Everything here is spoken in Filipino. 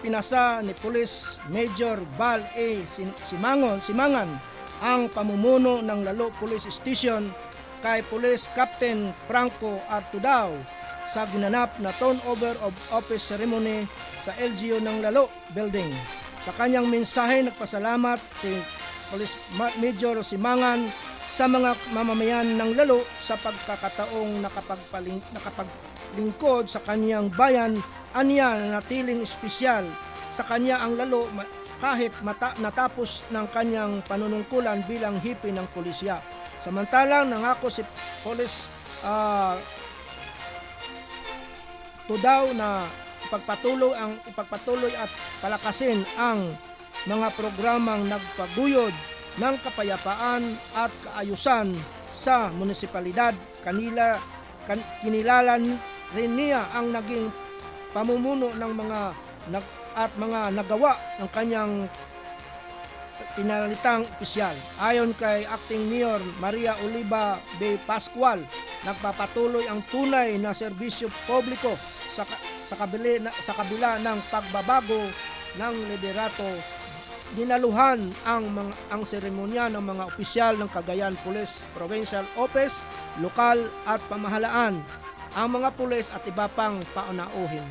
ipinasa ni Police Major Val A. Simangan ang pamumuno ng Lalo Police Station kay Police Captain Franco Artudao sa ginanap na turnover of office ceremony sa LGU ng Lalo Building. Sa kanyang mensahe, nagpasalamat si Police Major Simangan sa mga mamamayan ng Lalo sa pagkakataong nakapaglingkod sa kanyang bayan. Aniya na natiling espesyal sa kanya ang Lalo kahit natapos ng kanyang panunungkulan bilang hipi ng pulisya. Samantalang nangako si Police Tudao na ipagpatuloy at palakasin ang mga programang nagpaguyod ng kapayapaan at kaayusan sa munisipalidad. Kinilalan rin niya ang naging pamumuno ng mga nagawa ng kanyang pinalitang opisyal. Ayon kay Acting Mayor Maria Oliva B. Pascual, nagpapatuloy ang tunay na serbisyo publiko sa kabila ng pagbabago ng liderato. Dinaluhan ang seremonya ng mga opisyal ng Cagayan Police Provincial Office, lokal at pamahalaan, ang mga pulis at iba pang paunauhin.